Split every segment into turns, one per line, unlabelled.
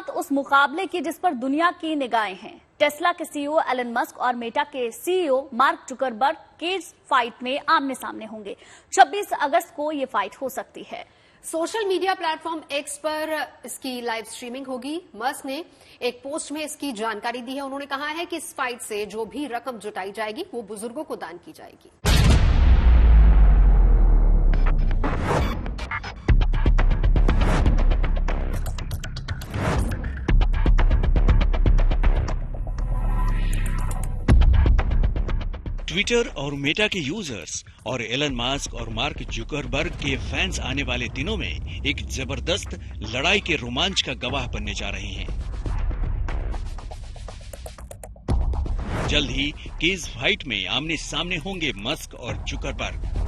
बात उस मुकाबले की जिस पर दुनिया की निगाहें हैं। टेस्ला के सीईओ एलन मस्क और मेटा के CEO Mark Zuckerberg cage fight में आमने सामने होंगे। 26 अगस्त को ये फाइट हो सकती है।
सोशल मीडिया प्लेटफॉर्म एक्स पर इसकी लाइव स्ट्रीमिंग होगी। मस्क ने एक पोस्ट में इसकी जानकारी दी है। उन्होंने कहा है कि इस फाइट से जो भी रकम जुटाई जाएगी वो बुजुर्गों को दान की जाएगी।
ट्विटर और मेटा के यूजर्स और एलन मस्क और मार्क जुकरबर्ग के फैंस आने वाले दिनों में एक जबरदस्त लड़ाई के रोमांच का गवाह बनने जा रहे हैं। जल्द ही केज फाइट में आमने सामने होंगे मस्क और जुकरबर्ग।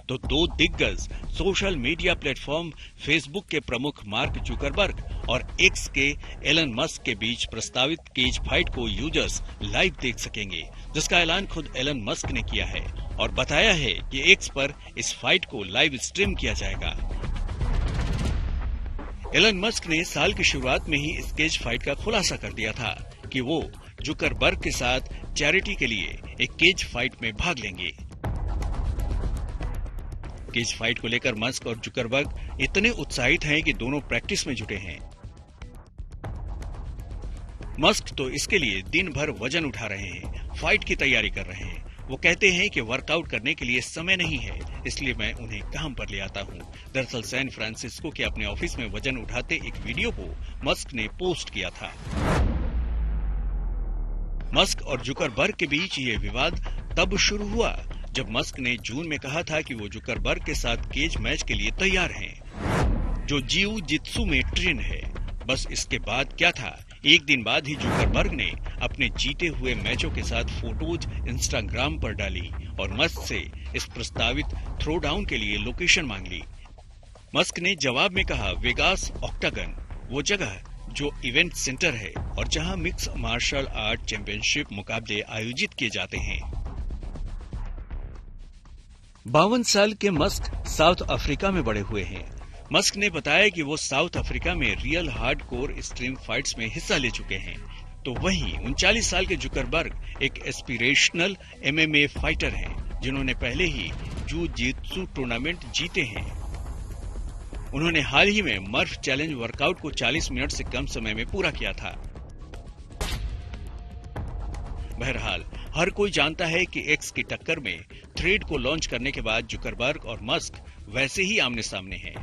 तो दो दिग्गज सोशल मीडिया प्लेटफॉर्म फेसबुक के प्रमुख मार्क जुकरबर्ग और एक्स के एलन मस्क के बीच प्रस्तावित केज फाइट को यूजर्स लाइव देख सकेंगे, जिसका ऐलान खुद एलन मस्क ने किया है और बताया है कि एक्स पर इस फाइट को लाइव स्ट्रीम किया जाएगा। एलन मस्क ने साल की शुरुआत में ही इस केज फाइट का खुलासा कर दिया था कि वो जुकरबर्ग के साथ चैरिटी के लिए एक केज फाइट में भाग लेंगे। केज फाइट को लेकर मस्क और जुकरबर्ग इतने उत्साहित हैं कि दोनों प्रैक्टिस में जुटे हैं। मस्क तो इसके लिए दिन भर वजन उठा रहे हैं, फाइट की तैयारी कर रहे हैं। वो कहते हैं कि वर्कआउट करने के लिए समय नहीं है, इसलिए मैं उन्हें काम पर ले आता हूँ। दरअसल सैन फ्रांसिस्को के अपने ऑफिस में वजन उठाते एक वीडियो को मस्क ने पोस्ट किया था। मस्क और जुकरबर्ग के बीच ये विवाद तब शुरू हुआ जब मस्क ने जून में कहा था कि वो जुकरबर्ग के साथ केज मैच के लिए तैयार हैं, जो जिऊ जित्सु में ट्रेन है। बस इसके बाद क्या था, एक दिन बाद ही जुकरबर्ग ने अपने जीते हुए मैचों के साथ फोटोज इंस्टाग्राम पर डाली और मस्क से इस प्रस्तावित थ्रो डाउन के लिए लोकेशन मांग ली। मस्क ने जवाब में कहा, वेगास ऑक्टागन वो जगह जो इवेंट सेंटर है और जहां मिक्स मार्शल आर्ट चैंपियनशिप मुकाबले आयोजित किए जाते हैं। 52 साल के मस्क साउथ अफ्रीका में बड़े हुए हैं। मस्क ने बताया कि वो साउथ अफ्रीका में रियल हार्डकोर एक्सट्रीम फाइट्स में हिस्सा ले चुके हैं। तो वहीं 39 साल के जुकरबर्ग एक एस्पिरेशनल MMA फाइटर हैं, जिन्होंने पहले ही जू-जित्सु टूर्नामेंट जीते हैं। उन्होंने हाल ही में मर्फ चैलेंज वर्कआउट को 40 मिनट से कम समय में पूरा किया था। बहरहाल हर कोई जानता है कि एक्स की टक्कर में थ्रेड को लॉन्च करने के बाद जुकरबर्ग और मस्क वैसे ही आमने सामने हैं।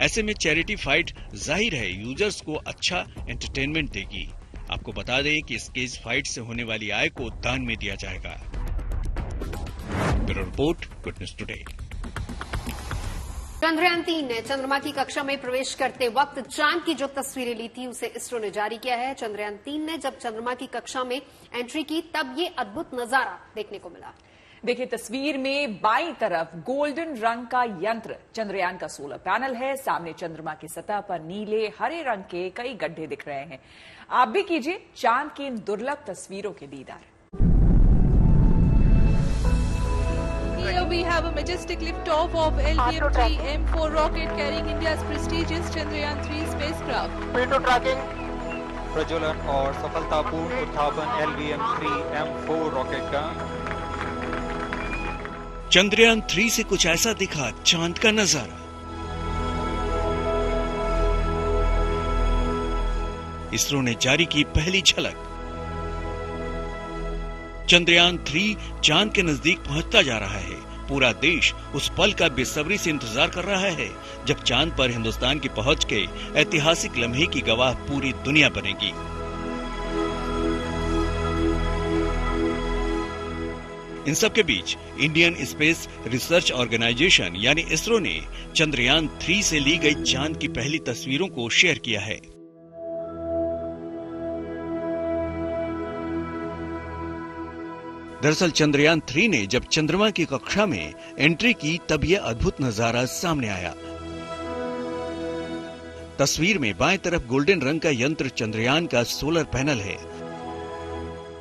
ऐसे में चैरिटी फाइट जाहिर है यूजर्स को अच्छा एंटरटेनमेंट देगी। आपको बता दें कि इस केज फाइट से होने वाली आय को दान में दिया जाएगा। Bureau report, good news today.
Chandrayaan 3 ने चंद्रमा की कक्षा में प्रवेश करते वक्त चांद की जो तस्वीरें ली थी उसे इसरो ने जारी किया है। चंद्रयान 3 ने जब चंद्रमा की कक्षा में एंट्री की तब ये अद्भुत नजारा देखने को मिला।
देखिए तस्वीर में बाईं तरफ गोल्डन रंग का यंत्र चंद्रयान का सोलर पैनल है। सामने चंद्रमा की सतह पर नीले हरे रंग के कई गड्ढे दिख रहे हैं। आप भी कीजिए चांद की इन दुर्लभ तस्वीरों के दीदार।
Here we have a majestic liftoff of LVM-3 M4 rocket carrying India's prestigious Chandrayaan 3 spacecraft.
Pitot tracking, प्रज्वलन और सफलतापूर्ण उत्थापन LVM-3 M4 रॉकेट का।
चंद्रयान 3 से कुछ ऐसा दिखा चांद का नजारा। इसरो ने जारी की पहली झलक। चंद्रयान 3 चांद के नजदीक पहुंचता जा रहा है। पूरा देश उस पल का बेसब्री से इंतजार कर रहा है जब चांद पर हिंदुस्तान की पहुंच के ऐतिहासिक लम्हे की गवाह पूरी दुनिया बनेगी। इन सब के बीच इंडियन स्पेस रिसर्च ऑर्गेनाइजेशन यानी इसरो ने चंद्रयान 3 से ली गई चांद की पहली तस्वीरों को शेयर किया है। दरअसल चंद्रयान 3 ने जब चंद्रमा की कक्षा में एंट्री की तब यह अद्भुत नजारा सामने आया। तस्वीर में बाएं तरफ गोल्डन रंग का यंत्र चंद्रयान का सोलर पैनल है।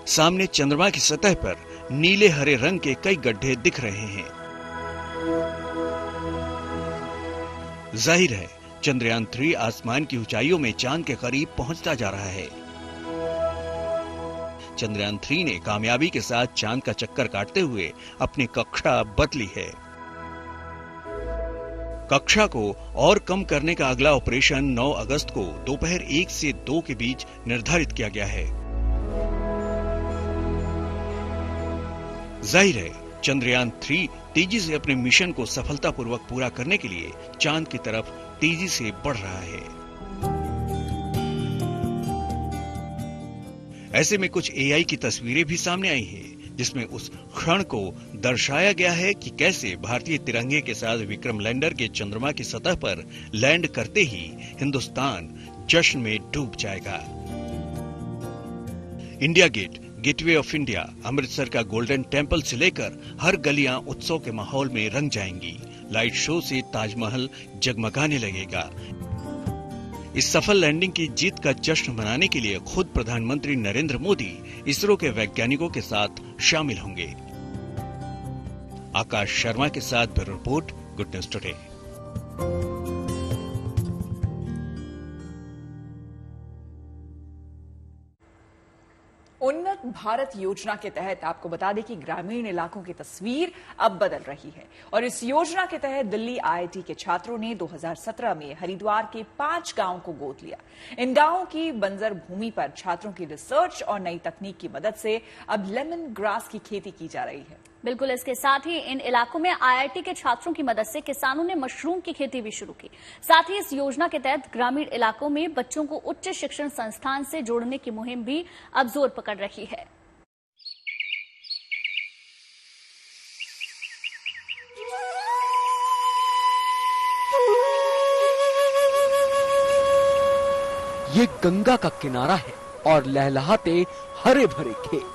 सामने चंद्रमा की सतह पर नीले हरे रंग के कई गड्ढे दिख रहे हैं। जाहिर है चंद्रयान 3 आसमान की ऊंचाइयों में चांद के करीब पहुंचता जा रहा है। चंद्रयान 3 ने कामयाबी के साथ चांद का चक्कर काटते हुए अपनी कक्षा बदली है। कक्षा को और कम करने का अगला ऑपरेशन 9 अगस्त को दोपहर 1 से 2 के बीच निर्धारित किया गया है। जाहिर है, चंद्रयान 3 तेजी से अपने मिशन को सफलतापूर्वक पूरा करने के लिए चांद की तरफ तेजी से बढ़ रहा है। ऐसे में कुछ एआई की तस्वीरें भी सामने आई हैं, जिसमें उस क्षण को दर्शाया गया है कि कैसे भारतीय तिरंगे के साथ विक्रम लैंडर के चंद्रमा की सतह पर लैंड करते ही हिंदुस्तान जश्न में डूब जाएगा। India gate, gateway of India, Amritsar का गोल्डन टेम्पल से लेकर हर गलियां उत्सव के माहौल में रंग जाएंगी। लाइट शो से ताजमहल जगमगाने लगेगा। इस सफल लैंडिंग की जीत का जश्न मनाने के लिए खुद प्रधानमंत्री नरेंद्र मोदी इसरो के वैज्ञानिकों के साथ शामिल होंगे। आकाश शर्मा के साथ bureau report, good news today.
उन्नत भारत योजना के तहत आपको बता दें कि ग्रामीण इलाकों की तस्वीर अब बदल रही है और इस योजना के तहत दिल्ली आईआईटी के छात्रों ने 2017 में हरिद्वार के 5 गांवों को गोद लिया। इन गांवों की बंजर भूमि पर छात्रों की रिसर्च और नई तकनीक की मदद से अब लेमन ग्रास की खेती की जा रही है।
बिल्कुल, इसके साथ ही इन इलाकों में आईआईटी के छात्रों की मदद से किसानों ने मशरूम की खेती भी शुरू की। साथ ही इस योजना के तहत ग्रामीण इलाकों में बच्चों को उच्च शिक्षण संस्थान से जोड़ने की मुहिम भी अब जोर पकड़ रही है।
ये गंगा का किनारा है और लहलहाते हरे भरे खेत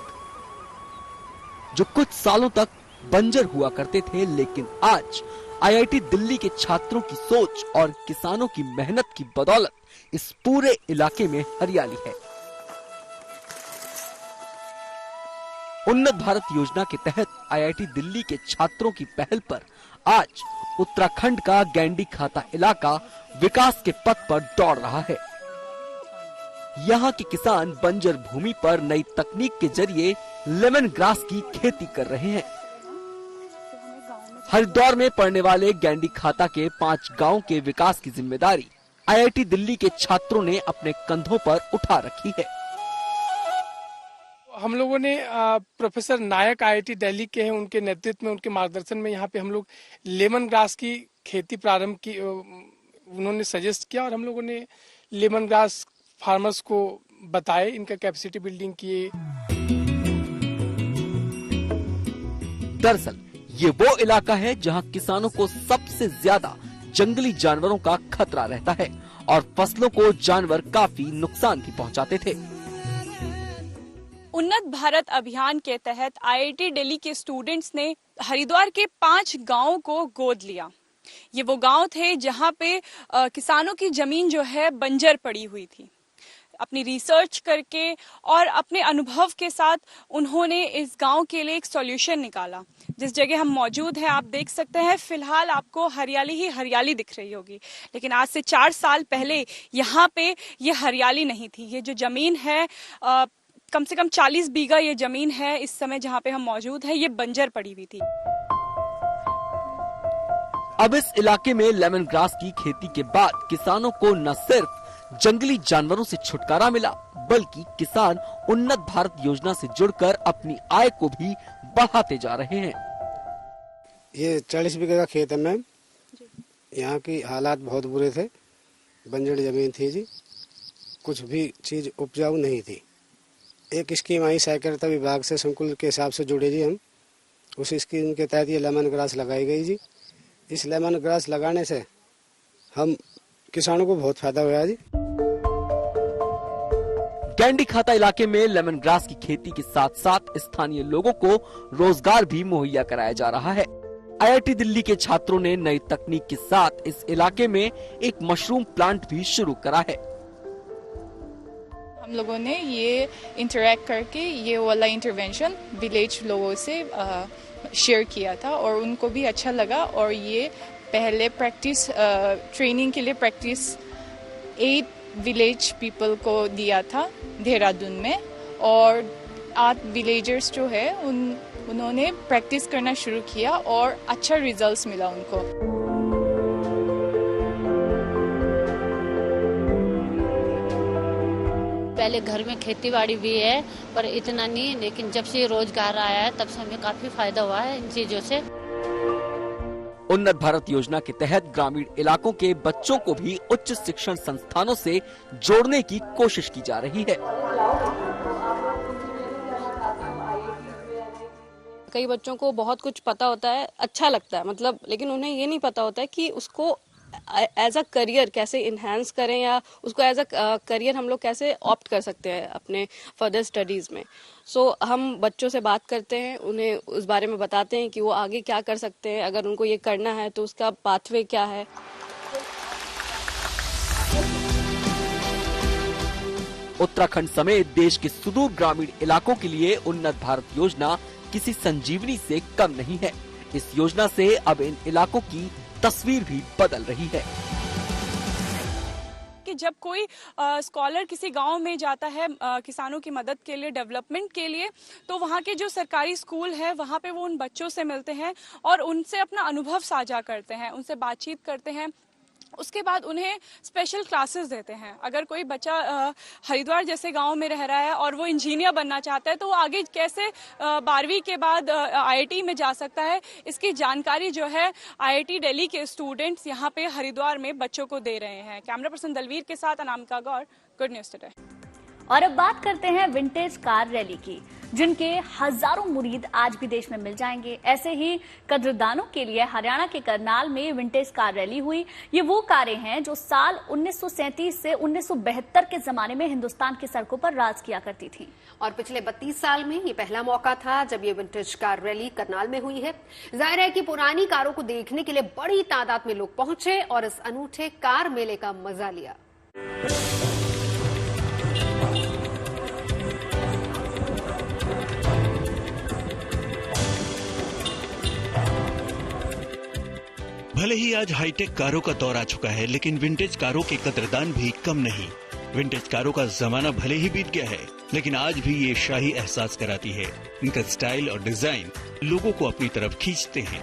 जो कुछ सालों तक बंजर हुआ करते थे, लेकिन आज आईआईटी दिल्ली के छात्रों की सोच और किसानों की मेहनत की बदौलत इस पूरे इलाके में हरियाली है। उन्नत भारत योजना के तहत आईआईटी दिल्ली के छात्रों की पहल पर आज उत्तराखंड का गैंडी खाता इलाका विकास के पथ पर दौड़ रहा है। यहाँ के किसान बंजर भूमि पर नई तकनीक के जरिए लेमन ग्रास की खेती कर रहे हैं। हरिद्वार में पड़ने वाले गैंडी खाता के 5 गांवों के विकास की जिम्मेदारी आईआईटी दिल्ली के छात्रों ने अपने कंधों पर उठा रखी है।
हम लोगों ने प्रोफेसर नायक आईआईटी दिल्ली के हैं, उनके नेतृत्व में, उनके मार्गदर्शन में यहाँ पे हम लोग लेमन ग्रास की खेती प्रारंभ की, उन्होंने सजेस्ट किया और हम लोगों ने लेमन ग्रास फार्मर्स को बताए, इनका कैपेसिटी बिल्डिंग किए।
दरअसल ये वो इलाका है जहां किसानों को सबसे ज्यादा जंगली जानवरों का खतरा रहता है और फसलों को जानवर काफी नुकसान भी पहुंचाते थे।
उन्नत भारत अभियान के तहत आईआईटी दिल्ली के स्टूडेंट्स ने हरिद्वार के 5 गांवों को गोद लिया। ये वो गांव थे जहां पे किसानों की जमीन जो है बंजर पड़ी हुई थी। अपनी रिसर्च करके और अपने अनुभव के साथ उन्होंने इस गांव के लिए एक सॉल्यूशन निकाला। जिस जगह हम मौजूद हैं आप देख सकते हैं, फिलहाल आपको हरियाली ही हरियाली दिख रही होगी, लेकिन आज से 4 साल पहले यहाँ पे ये हरियाली नहीं थी। ये जो जमीन है कम से कम 40 बीघा ये जमीन है इस समय जहाँ पे हम मौजूद है, ये बंजर पड़ी हुई थी।
अब इस इलाके में लेमन ग्रास की खेती के बाद किसानों को न सिर्फ जंगली जानवरों से छुटकारा मिला, बल्कि किसान उन्नत भारत योजना से जुड़कर अपनी आय को भी बढ़ाते जा रहे हैं।
ये 40 बीघे का खेत है मैम। यहाँ की हालात बहुत बुरे थे, बंजर जमीन थी जी, कुछ भी चीज उपजाऊ नहीं थी। एक स्कीम आई सहकारिता विभाग से, संकुल के हिसाब से जुड़े जी हम, उस स्कीम के तहत ये लेमन ग्रास लगाई गई जी। इस लेमन ग्रास लगाने से हम किसानों को बहुत फायदा हुआ जी।
गैंडी खाता इलाके में लेमन ग्रास की खेती के साथ साथ स्थानीय लोगों को रोजगार भी मुहैया कराया जा रहा है। आईआईटी दिल्ली के छात्रों ने नई तकनीक के साथ इस इलाके में एक मशरूम प्लांट भी शुरू करा है।
हम लोगों ने ये इंटरैक्ट करके ये वाला इंटरवेंशन विलेज लोगों से शेयर किया था और उनको भी अच्छा लगा और ये पहले प्रैक्टिस ट्रेनिंग के लिए प्रैक्टिस 8 विलेज पीपल को दिया था देहरादून में, और 8 विलेजर्स जो है उन्होंने प्रैक्टिस करना शुरू किया और अच्छा रिजल्ट्स मिला उनको।
पहले घर में खेती बाड़ी भी है पर इतना नहीं, लेकिन जब से रोजगार आया है तब से हमें काफी फायदा हुआ है इन चीजों से।
उन्नत भारत योजना के तहत ग्रामीण इलाकों के बच्चों को भी उच्च शिक्षण संस्थानों से जोड़ने की कोशिश की जा रही है।
कई बच्चों को बहुत कुछ पता होता है, अच्छा लगता है मतलब, लेकिन उन्हें ये नहीं पता होता है कि उसको एज अ करियर कैसे इन्हांस करें या उसको एज अ करियर हम लोग कैसे ऑप्ट कर सकते हैं अपने फर्दर स्टडीज में। सो हम बच्चों से बात करते हैं, उन्हें उस बारे में बताते हैं कि वो आगे क्या कर सकते हैं, अगर उनको ये करना है तो उसका पाथवे क्या है।
उत्तराखंड समेत देश के सुदूर ग्रामीण इलाकों के लिए उन्नत भारत योजना किसी संजीवनी से कम नहीं है। इस योजना से अब इन इलाकों की तस्वीर भी बदल रही है।
कि जब कोई स्कॉलर किसी गांव में जाता है किसानों की मदद के लिए, डेवलपमेंट के लिए, तो वहां के जो सरकारी स्कूल है वहां पे वो उन बच्चों से मिलते हैं और उनसे अपना अनुभव साझा करते हैं, उनसे बातचीत करते हैं। उसके बाद उन्हें स्पेशल क्लासेस देते हैं। अगर कोई बच्चा हरिद्वार जैसे गांव में रह रहा है और वो इंजीनियर बनना चाहता है तो वो आगे कैसे 12वीं के बाद IIT में जा सकता है, इसकी जानकारी जो है IIT दिल्ली के स्टूडेंट्स यहाँ पे हरिद्वार में बच्चों को दे रहे हैं। कैमरा पर्सन दलवीर के साथ अनामिका गौर, गुड न्यूज टुडे।
और अब बात करते हैं विंटेज कार रैली की, जिनके हजारों मुरीद आज भी देश में मिल जाएंगे। ऐसे ही कद्रदानों के लिए हरियाणा के करनाल में विंटेज कार रैली हुई। ये वो कारें हैं जो साल 1937 से 1972 के जमाने में हिंदुस्तान की सड़कों पर राज किया करती थी।
और पिछले 32 साल में ये पहला मौका था जब ये विंटेज कार रैली करनाल में हुई है। जाहिर है कि पुरानी कारों को देखने के लिए बड़ी तादाद में लोग पहुंचे और इस अनूठे कार मेले का मजा लिया।
भले ही आज हाईटेक कारों का दौर आ चुका है, लेकिन विंटेज कारों के कद्रदान भी कम नहीं। विंटेज कारों का जमाना भले ही बीत गया है, लेकिन आज भी ये शाही एहसास कराती है। इनका स्टाइल और डिजाइन लोगों को अपनी तरफ खींचते हैं।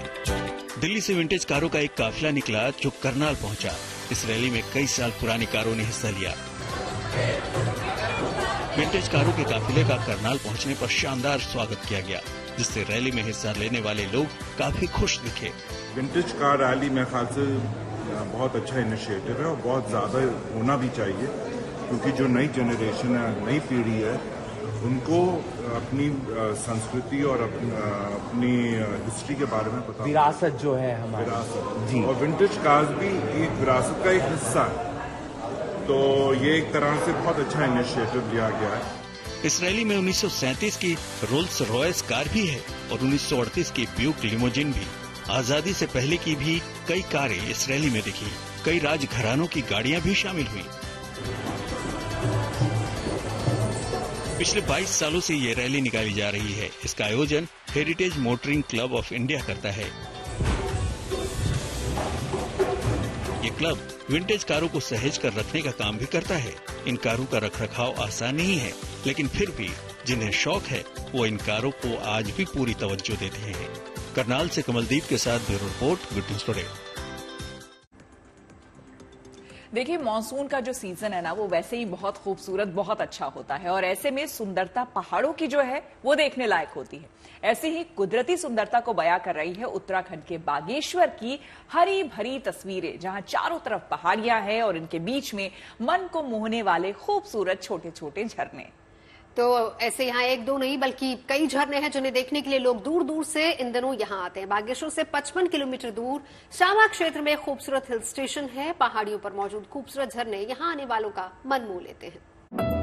दिल्ली से विंटेज कारों का एक काफिला निकला जो करनाल पहुंचा। इस रैली में कई साल पुरानी कारों ने हिस्सा लिया। विंटेज कारों के काफिले का करनाल पहुंचने पर शानदार स्वागत किया गया, जिससे रैली में हिस्सा लेने वाले लोग काफी खुश दिखे।
विंटेज कार रैली मेरे ख्याल से बहुत अच्छा इनिशिएटिव है और बहुत ज़्यादा होना भी चाहिए, क्योंकि जो नई जनरेशन है, नई पीढ़ी है, उनको अपनी संस्कृति और अपनी हिस्ट्री के बारे में पता,
विरासत जो है हमारी,
विरासत जी, और विंटेज कार्स भी एक विरासत का एक हिस्सा है। तो ये एक तरह से बहुत अच्छा इनिशिएटिव लिया गया है।
इस रैली में 1937 की रोल्स रॉयस कार भी है और 1938 की ब्यूक लिमोजिन भी। आजादी से पहले की भी कई कारें इस रैली में दिखी। कई राजघरानों की गाड़ियां भी शामिल हुई। पिछले 22 सालों से ये रैली निकाली जा रही है। इसका आयोजन heritage motoring club of India करता है। ये क्लब विंटेज कारों को सहेज कर रखने का काम भी करता है। इन कारों का रखरखाव आसान नहीं है, लेकिन फिर भी जिन्हें शौक है वो इन कारों को आज भी पूरी तवज्जो देते हैं। करनाल से कमलदीप के साथ bureau report, good news today.
देखिए, मॉनसून का जो सीजन है ना, वो वैसे ही बहुत खूबसूरत, बहुत अच्छा होता है और ऐसे में सुंदरता पहाड़ों की जो है वो देखने लायक होती है। ऐसी ही कुदरती सुंदरता को बयां कर रही है उत्तराखंड के बागेश्वर की हरी भरी तस्वीरें, जहां चारों तरफ पहाड़ियां हैं और इनके बीच में मन को मोहने वाले खूबसूरत छोटे छोटे झरने।
तो ऐसे यहाँ एक दो नहीं बल्कि कई झरने हैं जिन्हें देखने के लिए लोग दूर दूर से इन दिनों यहाँ आते हैं। बागेश्वर से 55 किलोमीटर दूर शामा क्षेत्र में खूबसूरत हिल स्टेशन है। पहाड़ियों पर मौजूद खूबसूरत झरने यहाँ आने वालों का मन मोह लेते हैं।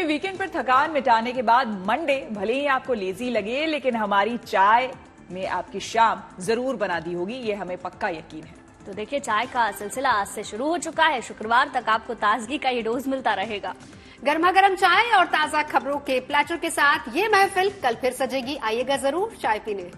देखिए, वीकेंड पर थकान मिटाने के बाद मंडे भले ही आपको लेजी लगे, लेकिन हमारी चाय में आपकी शाम जरूर बना दी होगी, ये हमें पक्का यकीन है।
तो देखिए, चाय का सिलसिला आज से शुरू हो चुका है। शुक्रवार तक आपको ताजगी का ये डोज मिलता रहेगा।
गर्मा गर्म चाय और ताजा खबरों के प्लेटर के साथ ये महफिल कल फिर सजेगी। आइएगा जरूर चाय पीने।